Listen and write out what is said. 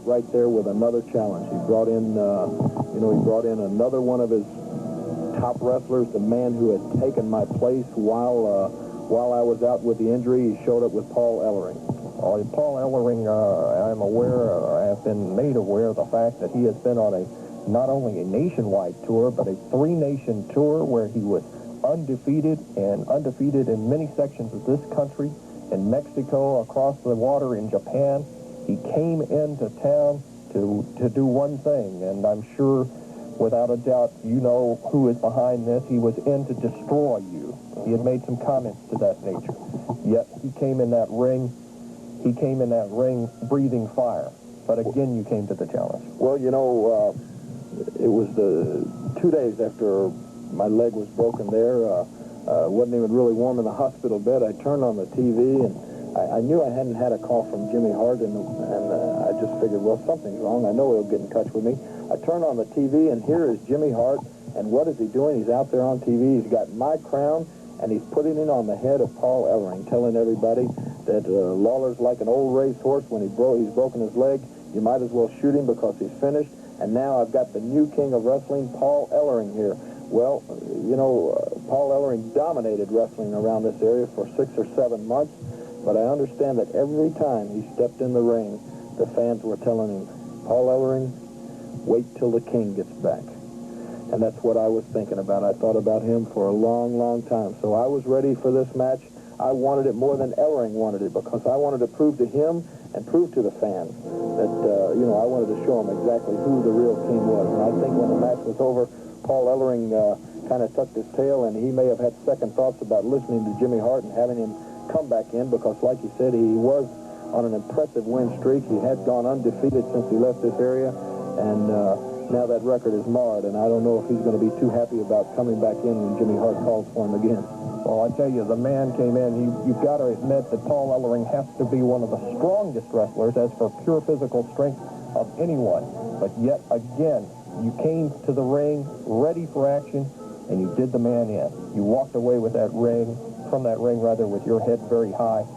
right there with another challenge. He brought in, he brought in another one of his top wrestlers, the man who had taken my place while I was out with the injury. He showed up with Paul Ellering. Paul Ellering, I'm aware, I have been made aware of the fact that he has been on not only a nationwide tour, but a three-nation tour where he was undefeated in many sections of this country, in Mexico, across the water in Japan. He came into town to do one thing, and I'm sure, without a doubt, you know who is behind this. He was in to destroy you. He had made some comments to that nature. Yet he came in that ring breathing fire. But again, you came to the challenge. Well, it was 2 days after my leg was broken there. Wasn't even really warm in the hospital bed. I turned on the TV, and I knew I hadn't had a call from Jimmy Hart, and I just figured, well, something's wrong. I know he'll get in touch with me. I turned on the TV, and here is Jimmy Hart, and what is he doing? He's out there on TV. He's got my crown, and he's putting it on the head of Paul Ellering, telling everybody that Lawler's like an old racehorse. When he's broken his leg, you might as well shoot him because he's finished. And now I've got the new king of wrestling, Paul Ellering, here. Well, Paul Ellering dominated wrestling around this area for 6 or 7 months, but I understand that every time he stepped in the ring, the fans were telling him, Paul Ellering, wait till the king gets back. And that's what I was thinking about. I thought about him for a long, long time. So I was ready for this match. I wanted it more than Ellering wanted it, because I wanted to prove to him and prove to the fans that, I wanted to show them exactly who the real king was. And I think when the match was over, Paul Ellering kind of tucked his tail, and he may have had second thoughts about listening to Jimmy Hart and having him come back in, because, like you said, he was on an impressive win streak. He had gone undefeated since he left this area, and now that record is marred, and I don't know if he's going to be too happy about coming back in when Jimmy Hart calls for him again. Well, I tell you, the man came in. You've got to admit that Paul Ellering has to be one of the strongest wrestlers as for pure physical strength of anyone. But yet again, you came to the ring ready for action, and you did the man in. You walked away with from that ring with your head very high.